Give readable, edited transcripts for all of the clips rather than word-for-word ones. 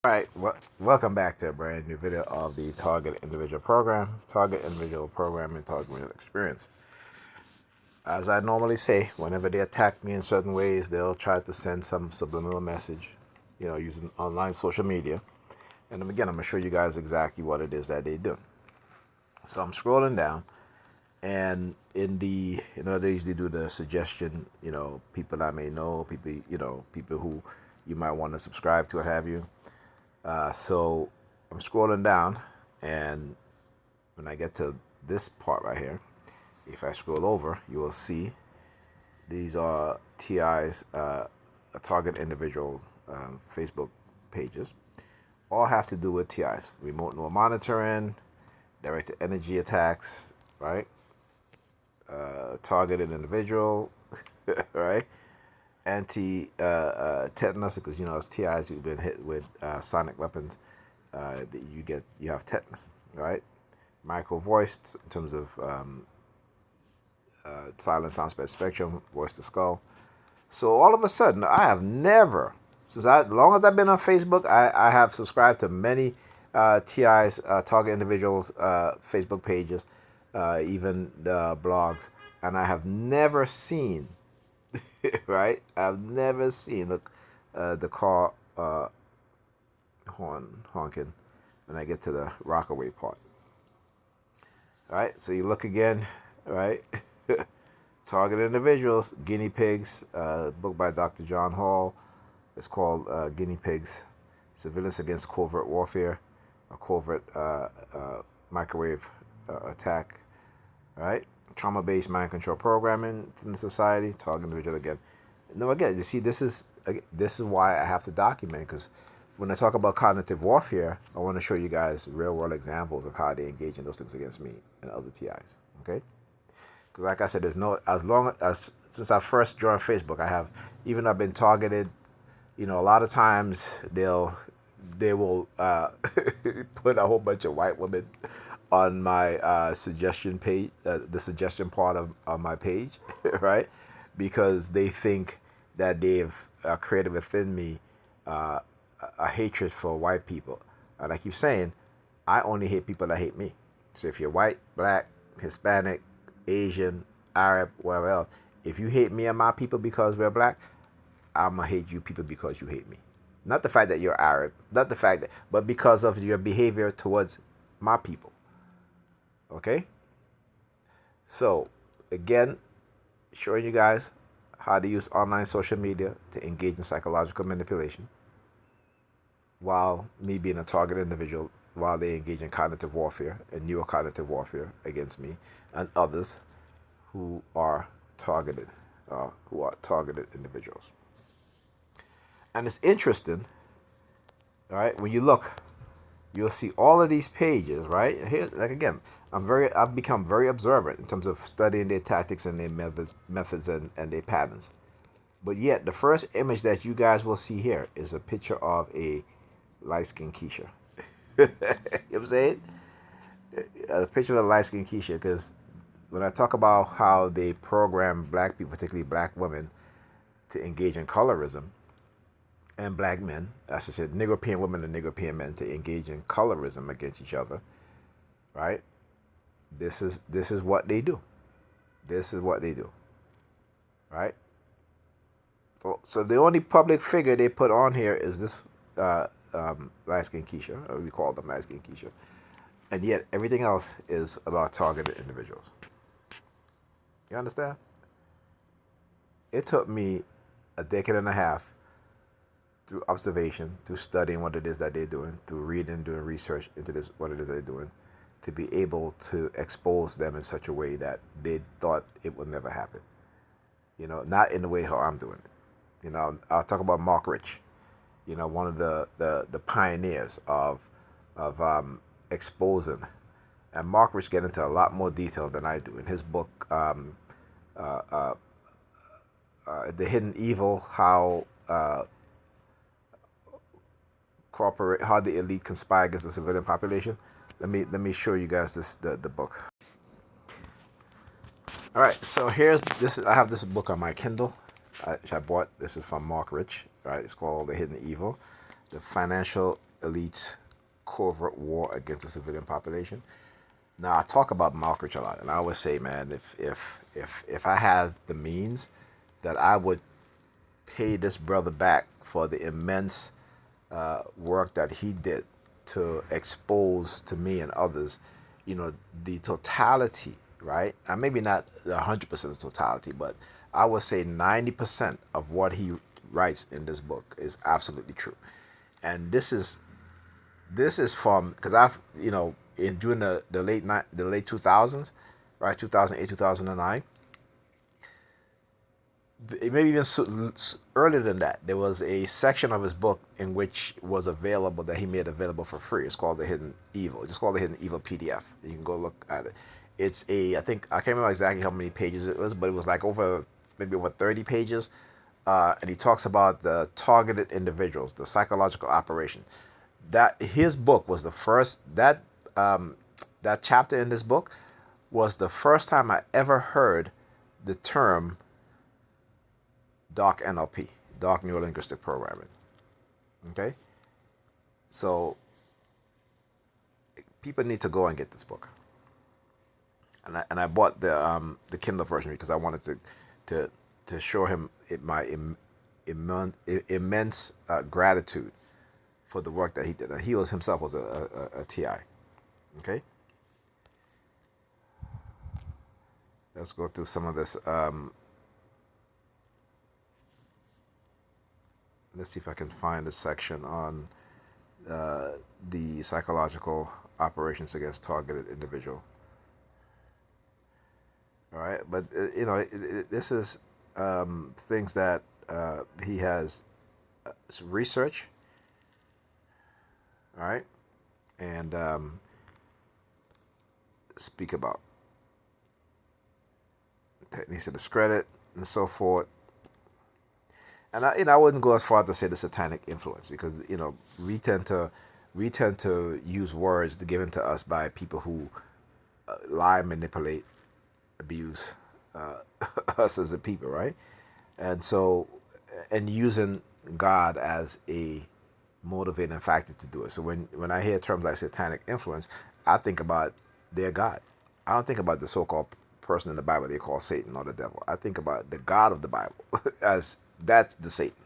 All right, welcome back to a brand new video of the Target Individual Program, Target Individual Program, and Target Individual Experience. As I normally say, whenever they attack me in certain ways, they'll try to send some subliminal message, using online social media. And again, I'm going to show you guys exactly what it is that they do. So I'm scrolling down, and they usually do the suggestion, people I may know, people who you might want to subscribe to, what have you. So I'm scrolling down, and when I get to this part right here, if I scroll over, you will see these are TI's target individual Facebook pages. All have to do with TIs: remote neural monitoring, directed energy attacks, right? Targeted individual, right? Anti-tetanus, because as TIs who've been hit with sonic weapons, you have tetanus, right? Micro voice in terms of silent sound spectrum, voice to skull. So all of a sudden, I have never, as long as I've been on Facebook, I have subscribed to many TI's target individuals Facebook pages, even blogs, and I have never seen right? I've never seen the car honking when I get to the Rockaway part. All right, so you look again, right? Target individuals, guinea pigs, book by Dr. John Hall. It's called Guinea Pigs: Surveillance Against Covert Warfare, a covert microwave attack, right? Trauma-based mind control programming in the society, target individual again. Now again, you see, this is why I have to document, because when I talk about cognitive warfare, I want to show you guys real-world examples of how they engage in those things against me and other TIs. Okay, because like I said, since I first joined Facebook, I've been targeted. A lot of times they will put a whole bunch of white women on my suggestion page, the suggestion part of my page, right? Because they think that they've created within me a hatred for white people. And I keep saying, I only hate people that hate me. So if you're white, black, Hispanic, Asian, Arab, whatever else, if you hate me and my people because we're black, I'm going to hate you people because you hate me. Not the fact that you're Arab, not the fact that, but because of your behavior towards my people. Okay? So, again, showing you guys how to use online social media to engage in psychological manipulation, while me being a target individual, while they engage in cognitive warfare and neurocognitive warfare against me and others who are targeted individuals. And it's interesting, all right, when you look, you'll see all of these pages, right? Here, like again, I've become very observant in terms of studying their tactics and their methods and their patterns. But yet, the first image that you guys will see here is a picture of a light-skinned Keisha. You know what I'm saying? A picture of a light-skinned Keisha, because when I talk about how they program black people, particularly black women, to engage in colorism, and black men, I should say Negropean women and Negropean men, to engage in colorism against each other, right? This is what they do. This is what they do, right? So the only public figure they put on here is this light-skinned Keisha, or we call them light-skinned Keisha, and yet everything else is about targeted individuals. You understand? It took me a decade and a half through observation, through studying what it is that they're doing, through reading, doing research into this, what it is they're doing, to be able to expose them in such a way that they thought it would never happen. Not in the way how I'm doing it. I'll talk about Mark Rich, one of the pioneers of exposing. And Mark Rich get into a lot more detail than I do in his book, The Hidden Evil: How how the elite conspire against the civilian population. Let me show you guys the book. All right, so here's this. I have this book on my Kindle, which I bought. This is from Mark Rich. Right, it's called The Hidden Evil: The Financial elites' covert war against the civilian population. Now I talk about Malkovich a lot, and I always say, man, if I had the means, that I would pay this brother back for the immense work that he did to expose to me and others, the totality, right? And maybe not 100% of totality, but I would say 90% of what he writes in this book is absolutely true. And this is from, because I've during the late 2000s, right, 2008, 2009, maybe even earlier than that, there was a section of his book in which was available, that he made available for free. It's called The Hidden Evil. It's just called The Hidden Evil PDF. You can go look at it. I think, I can't remember exactly how many pages it was, but it was like maybe over 30 pages. And he talks about the targeted individuals, the psychological operation. That his book was the first, that chapter in this book was the first time I ever heard the term dark NLP, dark neurolinguistic programming. Okay, so people need to go and get this book. And I bought the Kindle version because I wanted to show him my immense gratitude for the work that he did. And he himself was a TI. Okay, let's go through some of this. Let's see if I can find a section on the psychological operations against targeted individual. All right, but this is things that he has research. All right, and speak about techniques of discredit and so forth. And I wouldn't go as far to say the satanic influence, because we tend to use words given to us by people who lie, manipulate, abuse us as a people, right? And so, and using God as a motivating factor to do it. So when I hear terms like satanic influence, I think about their God. I don't think about the so-called person in the Bible they call Satan or the devil. I think about the God of the Bible as that's the Satan.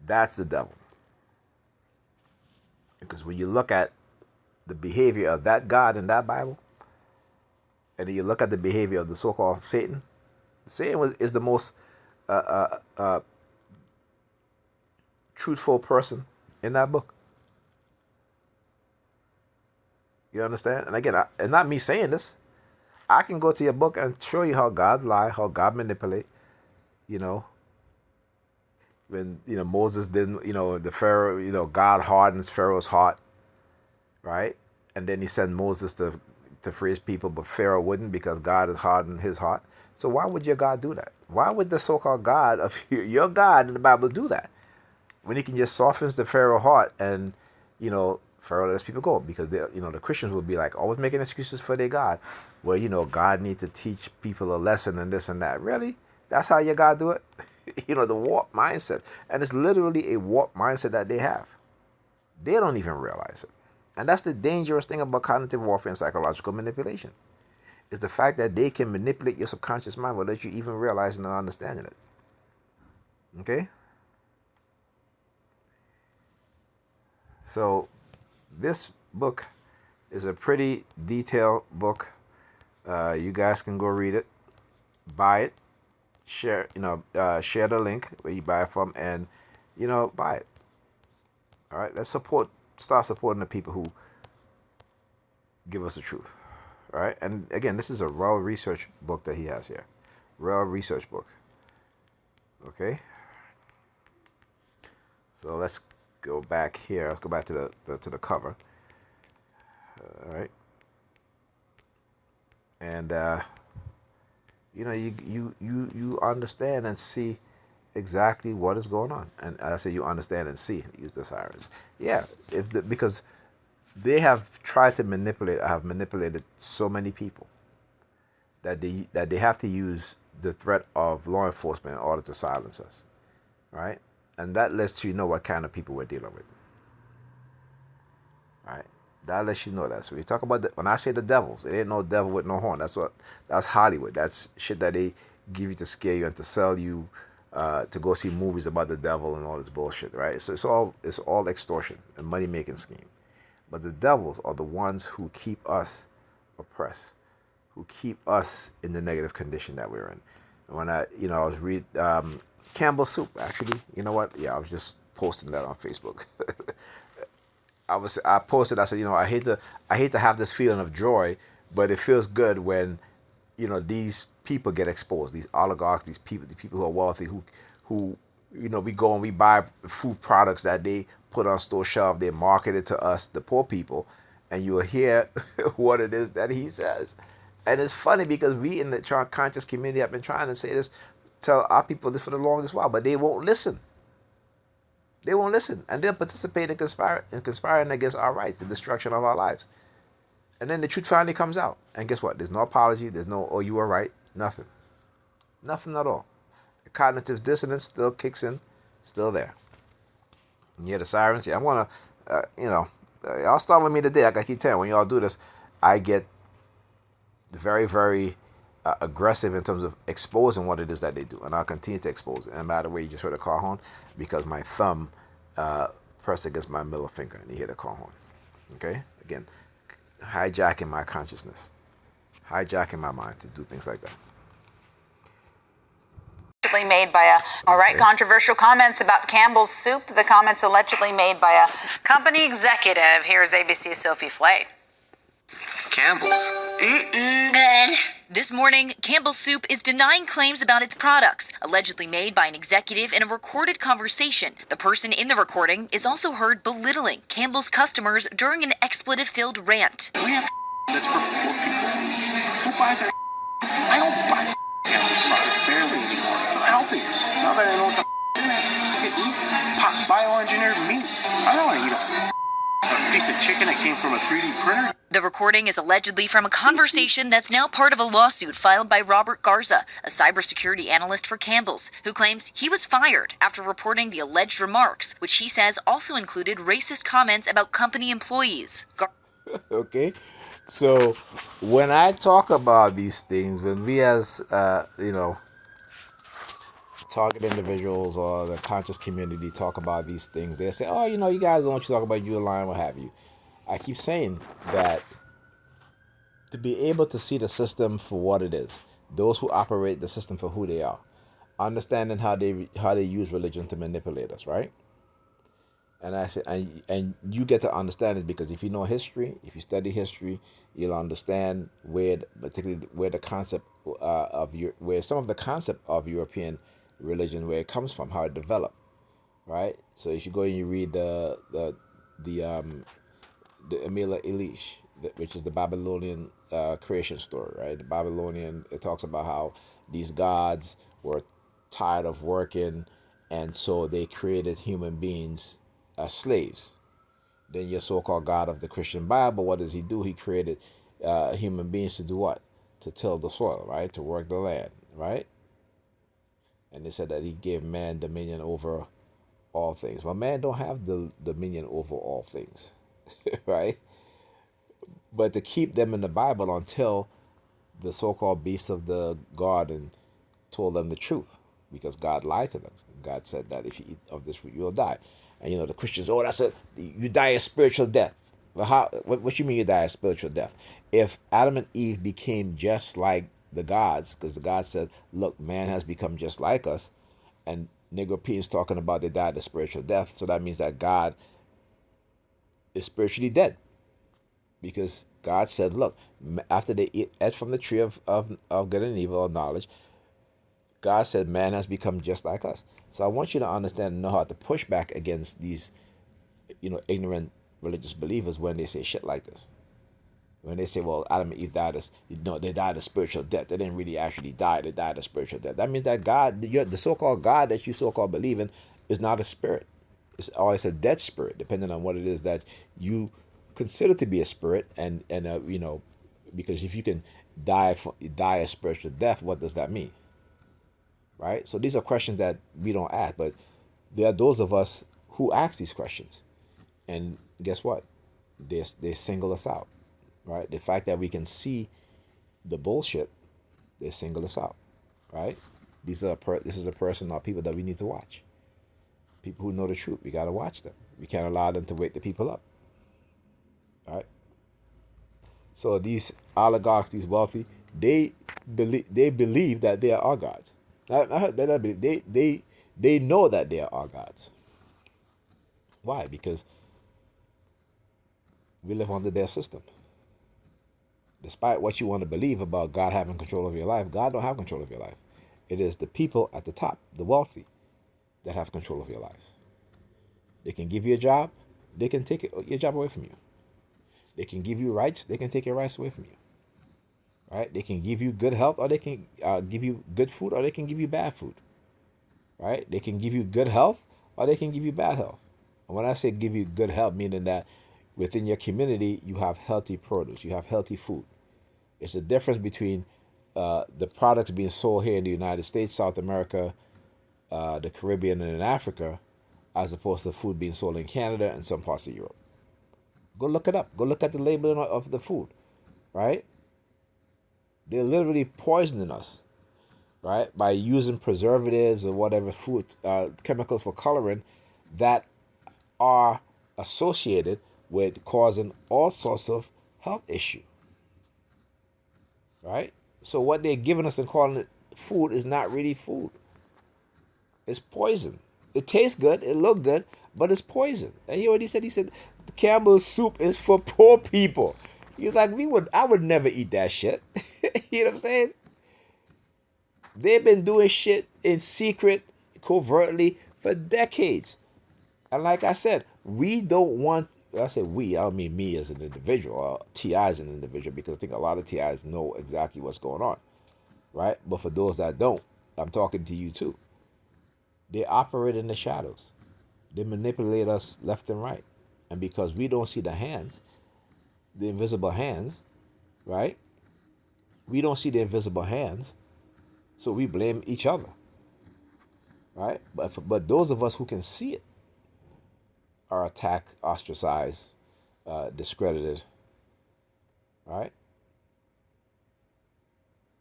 That's the devil. Because when you look at the behavior of that God in that Bible, and then you look at the behavior of the so-called Satan, Satan is the most truthful person in that book. You understand? And again, it's not me saying this. I can go to your book and show you how God lie, how God manipulate. When Moses didn't, the Pharaoh, God hardens Pharaoh's heart, right? And then he sent Moses to free his people, but Pharaoh wouldn't, because God has hardened his heart. So why would your God do that? Why would the so-called God of your God in the Bible do that, when he can just soften the Pharaoh heart and Pharaoh lets people go? Because the Christians would be like always making excuses for their God. Well, God needs to teach people a lesson and this and that. Really? That's how your God do it? The warped mindset. And it's literally a warped mindset that they have. They don't even realize it. And that's the dangerous thing about cognitive warfare and psychological manipulation, is the fact that they can manipulate your subconscious mind without you even realizing and understanding it. Okay? So this book is a pretty detailed book. You guys can go read it, buy it, share the link where you buy it from, and buy it. All right, let's start supporting the people who give us the truth. All right, and again, this is a well researched book that he has here, well researched book. Okay, so let's go back here. Let's go back to the cover. All right, and you understand and see exactly what is going on. And I say you understand and see, use the sirens. Yeah, because they have tried to manipulate. I have manipulated so many people that they have to use the threat of law enforcement in order to silence us, right? And that lets you know what kind of people we're dealing with. right? That lets you know that. So we talk about when I say the devils, it ain't no devil with no horn. That's Hollywood. That's shit that they give you to scare you and to sell you to go see movies about the devil and all this bullshit, right? So it's all extortion and money making scheme. But the devils are the ones who keep us oppressed, who keep us in the negative condition that we're in. When I was read Campbell Soup, actually, you know what? Yeah, I was just posting that on Facebook. I posted. I said, I hate to have this feeling of joy, but it feels good when, these people get exposed. These oligarchs, the people who are wealthy, who, we go and we buy food products that they put on store shelf. They market it to us, the poor people, and you'll hear what it is that he says. And it's funny because we in the conscious community have been trying to say this, tell our people this for the longest while, but they won't listen. They won't listen, and they'll participate in conspiring against our rights, the destruction of our lives. And then the truth finally comes out. And guess what? There's no apology. There's no, oh, you were right. Nothing. Nothing at all. The cognitive dissonance still kicks in, still there. You hear the sirens? Yeah, I'm going to, y'all start with me today. Like I keep telling you, when y'all do this, I get very, very aggressive in terms of exposing what it is that they do. And I'll continue to expose it. And by the way, you just heard a car horn because my thumb pressed against my middle finger and you hear the car horn. Okay? Again, hijacking my consciousness, hijacking my mind to do things like that. Made by all right, controversial comments about Campbell's Soup. The comments allegedly made by a company executive. Here's ABC's Sophie Flay. Campbell's. Good. This morning, Campbell's Soup is denying claims about its products, allegedly made by an executive in a recorded conversation. The person in the recording is also heard belittling Campbell's customers during an expletive-filled rant. We have that's for poor people. Who buys our I don't buy Campbell's products barely anymore. It's not healthy. Now that I know what the in it, I can eat bioengineered meat. I don't want to eat a piece of chicken that came from a 3D printer. The recording is allegedly from a conversation that's now part of a lawsuit filed by Robert Garza, a cybersecurity analyst for Campbell's, who claims he was fired after reporting the alleged remarks, which he says also included racist comments about company employees. Okay, so when I talk about these things, when we as, target individuals or the conscious community talk about these things, they say, oh, you guys don't want you to talk about you lying, what have you. I keep saying that to be able to see the system for what it is, those who operate the system for who they are, understanding how they use religion to manipulate us, right? And I say, and you get to understand it because if you know history, if you study history, you'll understand particularly where the concept where some of the concept of European religion, where it comes from, how it developed, right? So if you go and you read the Emilia Elish, which is the Babylonian creation story, right? The Babylonian, it talks about how these gods were tired of working, and so they created human beings as slaves. Then your so-called God of the Christian Bible, what does he do? He created human beings to do what? To till the soil, right? To work the land, right? And they said that he gave man dominion over all things. Well, man don't have the dominion over all things, right? But to keep them in the Bible until the so-called beasts of the garden told them the truth, because God lied to them. God said that if you eat of this fruit, you will die. And the Christians, you die a spiritual death. Well, what you mean you die a spiritual death? If Adam and Eve became just like the gods, because the God said, look, man has become just like us, and Negropeans talking about they died a spiritual death, so that means that God is spiritually dead. Because God said, look, after they ate from the tree of good and evil, of knowledge, God said man has become just like us. So I want you to understand and know how to push back against these, ignorant religious believers when they say shit like this. When they say, well, Adam and Eve they died a spiritual death. They didn't really actually die. They died a spiritual death. That means that God, the so-called God that you so-called believe in, is not a spirit. It's always a dead spirit, depending on what it is that you consider to be a spirit. And because if you can die a spiritual death, what does that mean? Right? So these are questions that we don't ask, but there are those of us who ask these questions. And guess what? they single us out, right? The fact that we can see the bullshit, they single us out, right? This is a person or people that we need to watch. People who know the truth, we gotta watch them. We can't allow them to wake the people up, right? So these oligarchs, these wealthy, they believe that they are our gods. They know that they are our gods. Why? Because we live under their system. Despite what you want to believe about God having control of your life, God don't have control of your life. It is the people at the top, the wealthy, that have control of your life. They can give you a job, they can take your job away from you. They can give you rights, they can take your rights away from you. Right? They can give you good health, or they can give you good food, or they can give you bad food. Right? They can give you good health, or they can give you bad health. And when I say give you good health, meaning that within your community you have healthy produce, you have healthy food. It's the difference between the products being sold here in the United States, South America, the Caribbean, and in Africa, as opposed to food being sold in Canada and some parts of Europe. Go look it up. Go look at the labeling of the food, right? They're literally poisoning us, right? By using preservatives or whatever food chemicals for coloring that are associated with causing all sorts of health issues, right? So what they're giving us and calling it food is not really food. It's poison. It tastes good, it look good, but it's poison. And you know what he said? He said Campbell's soup is for poor people. He was like, I would never eat that shit. You know what I'm saying? They've been doing shit in secret, covertly for decades. And like I said, we don't want, I said we, I don't mean me as an individual, or T.I. as an individual, because I think a lot of T.I.s know exactly what's going on, right? But for those that don't, I'm talking to you too. They operate in the shadows. They manipulate us left and right. And because we don't see the hands, the invisible hands, right? We don't see the invisible hands, so we blame each other, right? But those of us who can see it are attacked, ostracized, discredited, right?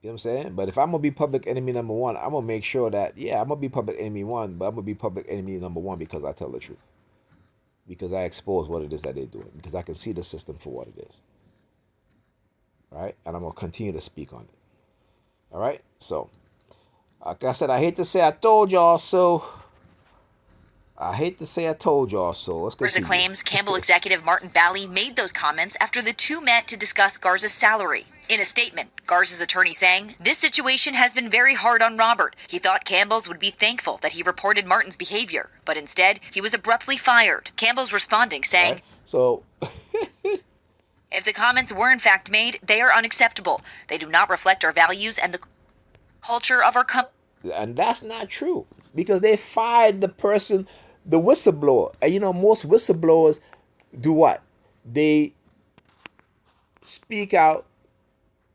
You know what I'm saying? But if I'm going to be public enemy number one, I'm going to make sure that, yeah, I'm going to be public enemy one, but I'm going to be public enemy number one because I tell the truth. Because I expose what it is that they're doing. Because I can see the system for what it is. Right? And I'm going to continue to speak on it. All right? So, like I said, I hate to say I told y'all so. Let's Garza continue. claims Campbell executive Martin Bally made those comments after the two met to discuss Garza's salary. In a statement, Garza's attorney saying, "This situation has been very hard on Robert. He thought Campbell's would be thankful that he reported Martin's behavior, but instead, he was abruptly fired." Campbell's responding, saying, Right? So, "If the comments were in fact made, they are unacceptable. They do not reflect our values and the culture of our company." and that's not true. Because they fired the person, the whistleblower. And you know, most whistleblowers do what? They speak out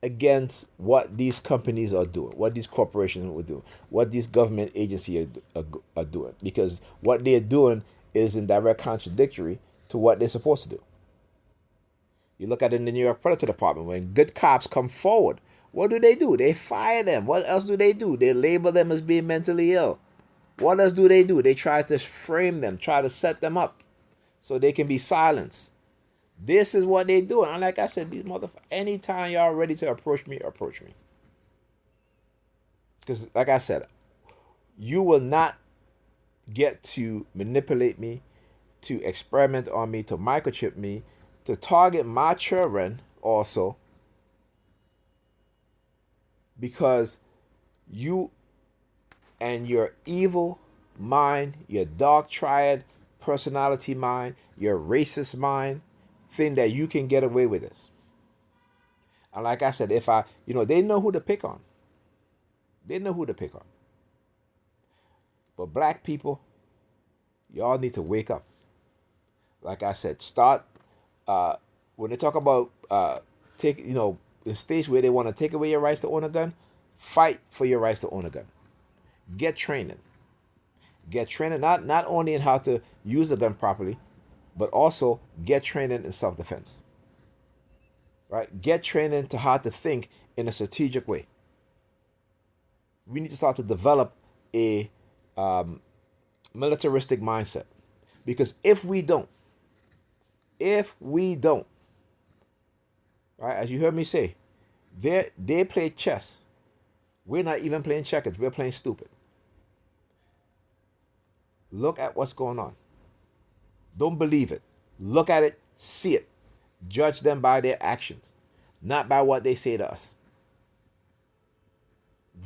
against what these companies are doing, what these corporations are doing, what these government agencies are doing. Because what they're doing is in direct contradictory to what they're supposed to do. You look at it in the New York Predator Department, when good cops come forward, what do? They fire them. What else do? They label them as being mentally ill. What else do? They try to frame them, try to set them up so they can be silenced. This is what they do. And like I said, these motherfuckers, anytime y'all ready to approach me, approach me. Because like I said, you will not get to manipulate me, to experiment on me, to microchip me, to target my children also, because you and your evil mind, your dark triad personality mind, your racist mind, think that you can get away with this. And like I said, they know who to pick on. They know who to pick on. But black people, y'all need to wake up. Like I said, start, when they talk about, in states where they want to take away your rights to own a gun, fight for your rights to own a gun. Get training. Get training not only in how to use a gun properly, but also get training in self-defense. Right? Get training to how to think in a strategic way. We need to start to develop a militaristic mindset, because if we don't, right, as you heard me say, they play chess. We're not even playing checkers. We're playing stupid. Look at what's going on. Don't believe it. Look at it, see it. Judge them by their actions, not by what they say to us.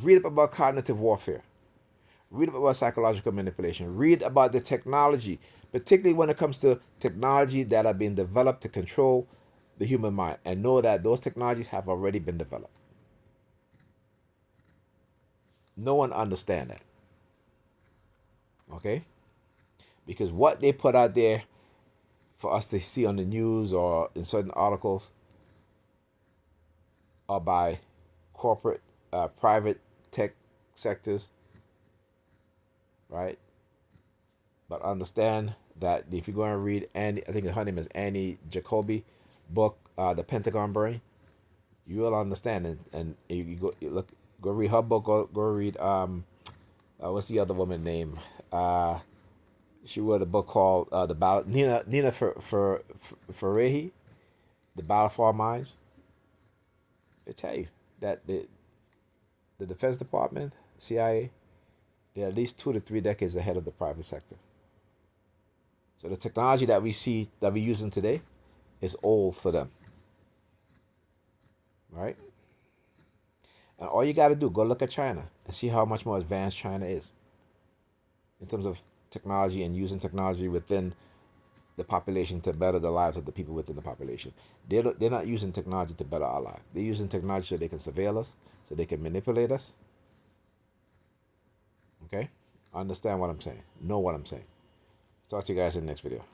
Read up about cognitive warfare. Read up about psychological manipulation. Read about the technology, particularly when it comes to technology that are being developed to control the human mind, and know that those technologies have already been developed. No one understands that. Okay? Because what they put out there for us to see on the news or in certain articles are by corporate, private tech sectors, right? But understand that if you're going to read Annie, I think her name is Annie Jacoby, book, The Pentagon Brain, you will understand. And you go read her book. Go read what's the other woman name? She wrote a book called the Battle. Nina Farahi, The Battle for Our Minds. They tell you that the Defense Department, CIA, they're at least 2 to 3 decades ahead of the private sector. So the technology that we see, that we're using today, is old for them. Right? And all you got to do, go look at China and see how much more advanced China is in terms of technology and using technology within the population to better the lives of the people within the population. They're not using technology to better our lives. They're using technology so they can surveil us, so they can manipulate us. Okay? Understand what I'm saying. Know what I'm saying. Talk to you guys in the next video.